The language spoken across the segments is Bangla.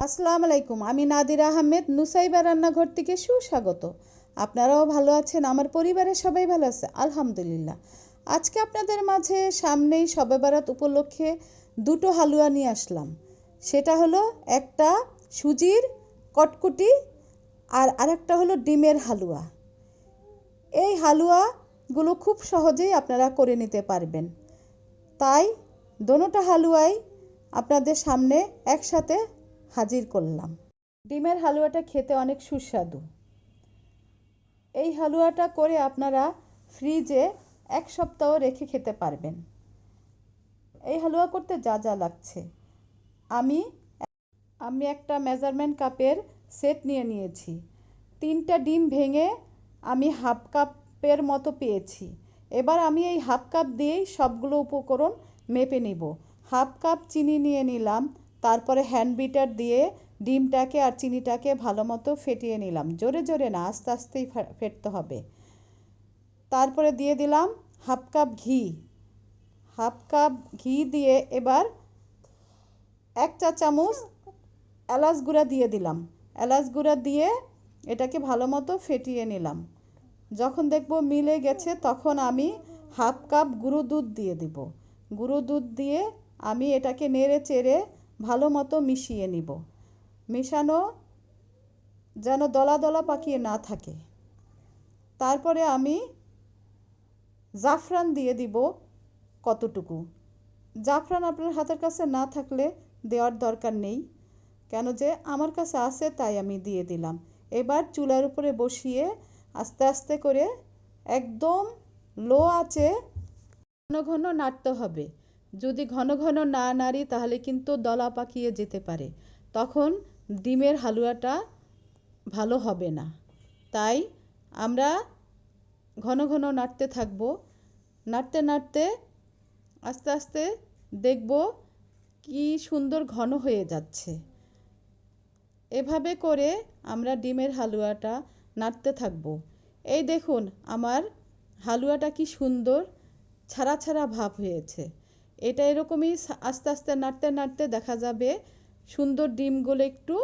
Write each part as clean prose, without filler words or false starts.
আসসালামু আলাইকুম। আমি নাদিরা আহমেদ, নুসাইবা রান্নাঘর থেকে সুস্বাগত। আপনারাও ভালো আছেন? আমার পরিবারের সবাই ভালো আছে আলহামদুলিল্লাহ। আজকে আপনাদের মাঝে সামনেই শবে বরাত উপলক্ষে দুটো হালুয়া নিয়ে আসলাম। সেটা হলো একটা সুজির কটকুটি আর আরেকটা হলো ডিমের হালুয়া। এই হালুয়াগুলো খুব সহজেই আপনারা করে নিতে পারবেন। তাই দোনোটা হালুয়াই আপনাদের সামনে একসাথে হাজির করলাম। ডিমের হালুয়াটা খেতে অনেক সুস্বাদু। এই হালুয়াটা করে আপনারা ফ্রিজে 1 সপ্তাহ রেখে খেতে পারবেন। এই হালুয়া করতে যা যা লাগছে, আমি একটা মেজারমেন্ট কাপের সেট নিয়ে নিয়েছি। 3টা ডিম ভেঙে আমি হাফ কাপের মতো পেয়েছি। এবার আমি এই হাফ কাপ দিয়েই সবগুলো উপকরণ মেপে নিব। হাফ কাপ চিনি নিয়ে নিলাম, তারপরে হ্যান্ড বিটার দিয়ে ডিমটাকে আর চিনিটাকে ভালো মতো ফেটিয়ে নিলাম। জোরে জোরে না, আস্তে আস্তেই ফেটতে হবে। তারপরে দিয়ে দিলাম হাফ কাপ ঘি। হাফ কাপ ঘি দিয়ে এবার 1 চা চামচ এলাচ গুঁড়া দিয়ে দিলাম। এলাচ গুঁড়া দিয়ে এটাকে ভালো মতো ফেটিয়ে নিলাম। যখন দেখব মিলে গেছে তখন আমি হাফ কাপ গুঁড়ো দুধ দিয়ে দিব। গুঁড়ো দুধ দিয়ে আমি এটাকে নেড়ে চেড়ে ভালো মতো মিশিয়ে নিব। মেশানো যেন দলা দলা পাকিয়ে না থাকে। তারপরে আমি জাফরান দিয়ে দিব কতটুকু। জাফরান আপনার হাতের কাছে না থাকলে দেওয়ার দরকার নেই, কেন যে আমার কাছে আছে তাই আমি দিয়ে দিলাম। এবার চুলার উপরে বসিয়ে আস্তে আস্তে করে একদম লো আঁচে ঘন ঘন নাড়তে হবে। যদি ঘন ঘন না নাড়ি তাহলে কিন্তু দলা পাকিয়ে যেতে পারে, তখন ডিমের হালুয়াটা ভালো হবে না। তাই আমরা ঘন ঘন নাড়তে থাকব। নাড়তে নাড়তে আস্তে আস্তে দেখব কি সুন্দর ঘন হয়ে যাচ্ছে। এভাবে করে আমরা ডিমের হালুয়াটা নাড়তে থাকব। এই দেখুন আমার হালুয়াটা কি সুন্দর ছাড়া ছাড়া ভাব হয়েছে। এটা এরকমই আস্তে আস্তে নাড়তে নাড়তে দেখা যাবে সুন্দর ডিমগুলো একটু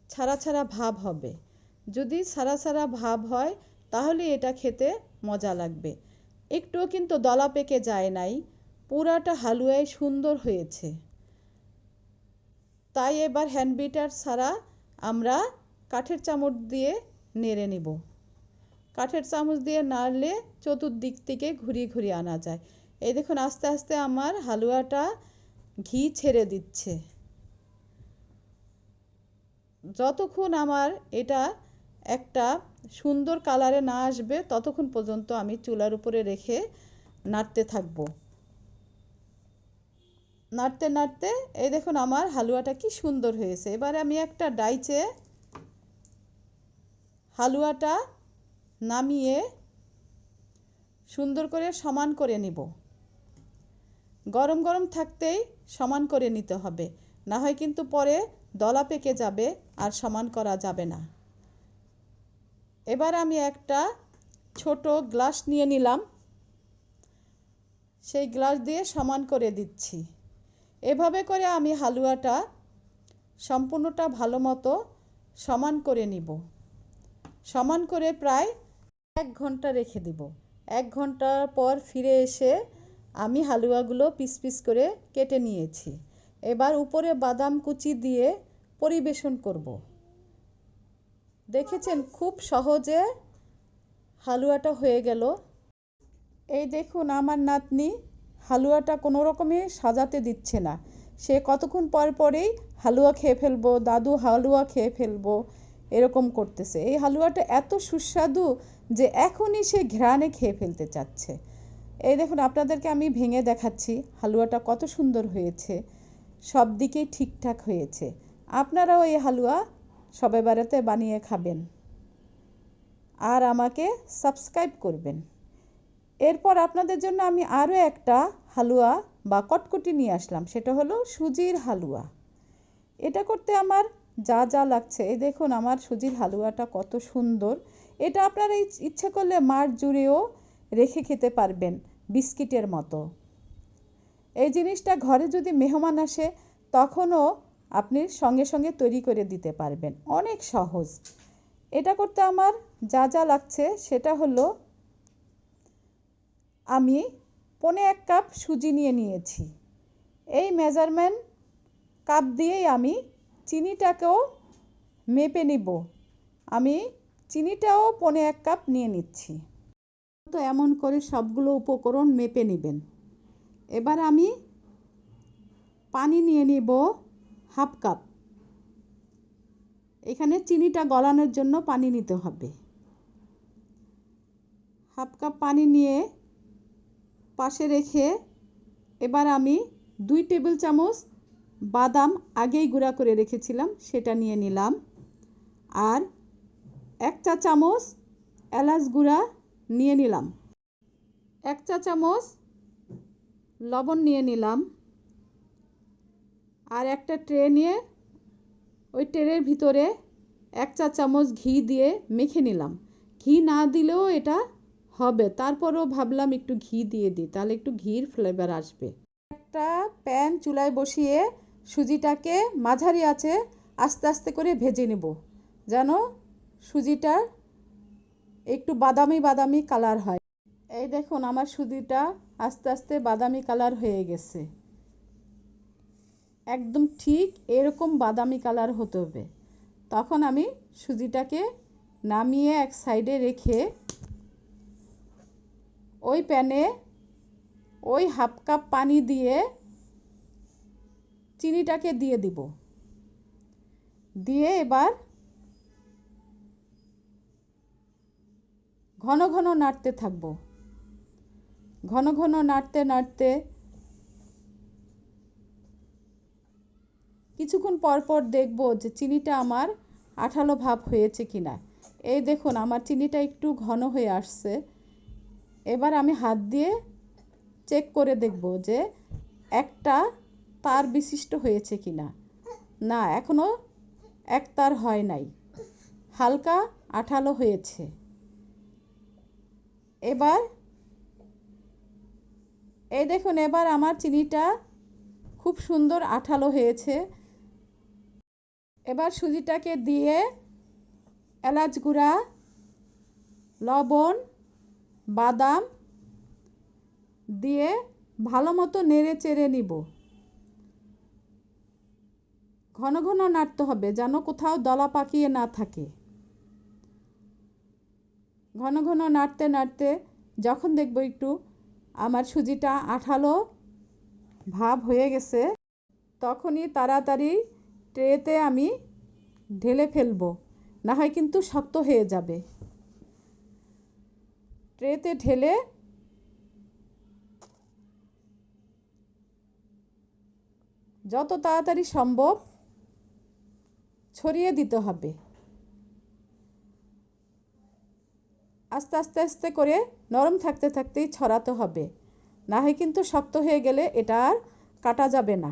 ছাড়া ছাড়া ভাব হবে। যদি ছাড়া ছাড়া ভাব হয় তাহলে এটা খেতে মজা লাগবে। একটুও কিন্তু দলা পেকে যায় নাই, পুরাটা হালুয়াই সুন্দর হয়েছে। তাই এবার হ্যান্ড বিটার ছাড়া আমরা কাঠের চামচ দিয়ে নেড়ে নিব। কাঠের চামচ দিয়ে নাড়লে চতুর্দিক থেকে ঘুরিয়ে ঘুরিয়ে আনা যায়। এই দেখুন আস্তে আস্তে আমার হালুয়াটা ঘি ছেড়ে দিচ্ছে। যতক্ষণ আমার এটা একটা সুন্দর কালারে না আসবে ততক্ষণ পর্যন্ত আমি চুলার উপরে রেখে নাড়তে থাকব। নাড়তে নাড়তে এই দেখুন আমার হালুয়াটা কি সুন্দর হয়েছে। এবারে আমি একটা ডাইচে হালুয়াটা নামিয়ে সুন্দর করে সমান করে নিব। গরম গরম থাকতেই সমান করে নিতে হবে, না হয় কিন্তু পরে দলা পেকে যাবে আর সমান করা যাবে না। এবার আমি একটা ছোট গ্লাস নিয়ে নিলাম, সেই গ্লাস দিয়ে সমান করে দিচ্ছি। এভাবে করে আমি হালুয়াটা সম্পূর্ণটা ভালো মতো সমান করে নিব। সমান করে প্রায় 1 ঘন্টা রেখে দিব। 1 ঘন্টা পর ফিরে এসে আমি হালুয়াগুলো পিস পিস করে কেটে নিয়েছি। এবার উপরে বাদাম কুচি দিয়ে পরিবেশন করব। দেখেছেন খুব সহজে হালুয়াটা হয়ে গেল। এই দেখুন আমার নাতনি হালুয়াটা কোনো রকমে সাজাতে দিচ্ছে না। সে কতক্ষণ পর পরেই হালুয়া খেয়ে ফেলবো, দাদু হালুয়া খেয়ে ফেলবো, এরকম করতেছে। এই হালুয়াটা এত সুস্বাদু যে এখনই সে ঘ্রাণে খেয়ে ফেলতে চাচ্ছে। এই দেখুন আপনাদেরকে আমি ভেঙে দেখাচ্ছি হালুয়াটা কত সুন্দর হয়েছে, সব দিকেই ঠিকঠাক হয়েছে। আপনারাও এই হালুয়া শবে বরাতে বানিয়ে খাবেন আর আমাকে সাবস্ক্রাইব করবেন। এরপর আপনাদের জন্য আমি আরও একটা হালুয়া বা কটকটি নিয়ে আসলাম, সেটা হলো সুজির হালুয়া। এটা করতে আমার যা যা লাগছে, এই দেখুন আমার সুজির হালুয়াটা কত সুন্দর। এটা আপনারা ইচ্ছে করলে মাস জুড়েও রেখে খেতে পারবেন বিস্কিটের মতো। এই জিনিসটা ঘরে যদি মেহমান আসে তখনও আপনি সঙ্গে সঙ্গে তৈরি করে দিতে পারবেন, অনেক সহজ। এটা করতে আমার যা যা লাগছে সেটা হলো, আমি 1.25 কাপ সুজি নিয়েছি। এই মেজারমেন্ট কাপ দিয়েই আমি চিনিটাকেও মেপে নিব। আমি চিনিটাও 1.25 কাপ নিয়ে নিচ্ছি। তো এমন করে সবগুলো উপকরণ মেপে নেবেন। এবার আমি পানি নিয়ে নিব 1/2 কাপ। এখানে চিনিটা গলানোর জন্য পানি নিতে হবে। 1/2 কাপ পানি নিয়ে পাশে রেখে এবার আমি 2 টেবিল চামচ বাদাম আগেই গুঁড়া করে রেখেছিলাম সেটা নিয়ে নিলাম। আর 1 চা চামচ এলাচ গুঁড়া নিয়ে নিলাম। 1 চা চামচ লবণ নিয়ে নিলাম। আর একটা ট্রে নিয়ে ওই ট্রের ভিতরে 1 চা চামচ ঘি দিয়ে মেখে নিলাম। ঘি না দিলেও এটা হবে, তারপরেও ভাবলাম একটু ঘি দিয়ে দিই, তাহলে একটু ঘির ফ্লেভার আসবে। একটা প্যান চুলায় বসিয়ে সুজিটাকে মাঝারি আঁচে আস্তে আস্তে করে ভেজে নেব, যেন সুজিটা একটু বাদামি বাদামি কালার হয়। এই দেখুন আমার সুজিটা আস্তে আস্তে বাদামি কালার হয়ে গেছে। একদম ঠিক এরকম বাদামি কালার হতে হবে। তখন আমি সুজিটাকে নামিয়ে এক সাইডে রেখে ওই প্যানে ওই 1/2 কাপ পানি দিয়ে চিনিটাকে দিয়ে দিব। দিয়ে এবার ঘন ঘন নাড়তে থাকবো। ঘন ঘন নাড়তে নাড়তে কিছুক্ষণ পর পর দেখব যে চিনিটা আমার আঠালো ভাব হয়েছে কিনা। এই দেখুন আমার চিনিটা একটু ঘন হয়ে আসছে। এবার আমি হাত দিয়ে চেক করে দেখব যে একটা তার বিশিষ্ট হয়েছে কিনা। না, এখনো এক তার হয় নাই, হালকা আঠালো হয়েছে। এবার এই দেখুন এবার আমার চিনিটা খুব সুন্দর আঠালো হয়েছে। এবার সুজিটাকে দিয়ে এলাচ গুঁড়া, লবণ, বাদাম দিয়ে ভালো মতো নেড়ে চেড়ে নিব। ঘন ঘন নাড়তে হবে যেন কোথাও দলা পাকিয়ে না থাকে। ঘন ঘন নাড়তে নাড়তে যখন দেখব একটু আমার সুজিটা আঠালো ভাব হয়ে গেছে, তখনই তাড়াতাড়ি ট্রেতে আমি ঢেলে ফেলবো, না হয় কিন্তু শক্ত হয়ে যাবে। ট্রেতে ঢেলে যত তাড়াতাড়ি সম্ভব ছড়িয়ে দিতে হবে। আস্তে আস্তে আস্তে করে নরম থাকতে থাকতেই ছড়াতে হবে, না হয় কিন্তু শক্ত হয়ে গেলে এটা আর কাটা যাবে না।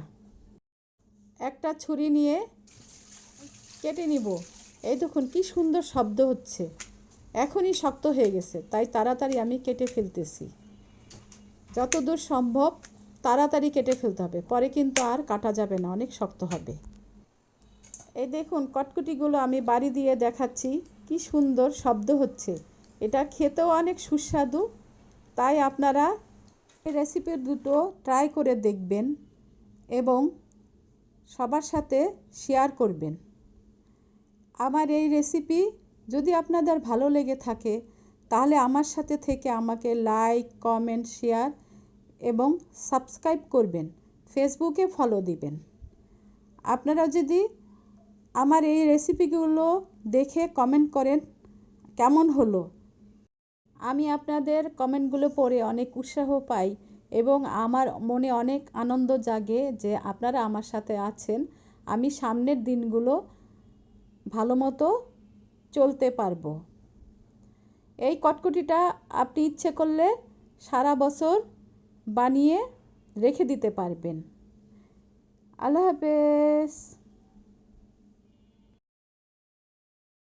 একটা ছুরি নিয়ে কেটে নিব। এই দেখুন কি সুন্দর শব্দ হচ্ছে। এখনই শক্ত হয়ে গেছে, তাই তাড়াতাড়ি আমি কেটে ফেলতেছি। যতদূর সম্ভব তাড়াতাড়ি কেটে ফেলতে হবে, পরে কিন্তু আর কাটা যাবে না, অনেক শক্ত হবে। এই দেখুন কটকুটিগুলো আমি বাড়ি দিয়ে দেখাচ্ছি, কি সুন্দর শব্দ হচ্ছে। এটা খেতেও অনেক সুস্বাদু। তাই আপনারা এই রেসিপি দুটো ট্রাই করে দেখবেন এবং সবার সাথে শেয়ার করবেন। আমার এই রেসিপি যদি আপনাদের ভালো লেগে থাকে তাহলে আমার সাথে থেকে আমাকে লাইক, কমেন্ট, শেয়ার এবং সাবস্ক্রাইব করবেন। ফেসবুকে ফলো দিবেন। আপনারা যদি আমার এই রেসিপিগুলো দেখে কমেন্ট করেন কেমন হলো, আমি আপনাদের কমেন্টগুলো পড়ে অনেক উৎসাহ পাই এবং আমার মনে অনেক আনন্দ জাগে যে আপনারা আমার সাথে আছেন। আমি সামনের দিনগুলো ভালো মতো চলতে পারবো। এই কটকটিটা আপনি ইচ্ছে করলে সারা বছর বানিয়ে রেখে দিতে পারবেন। আল্লাহ হাফেজ।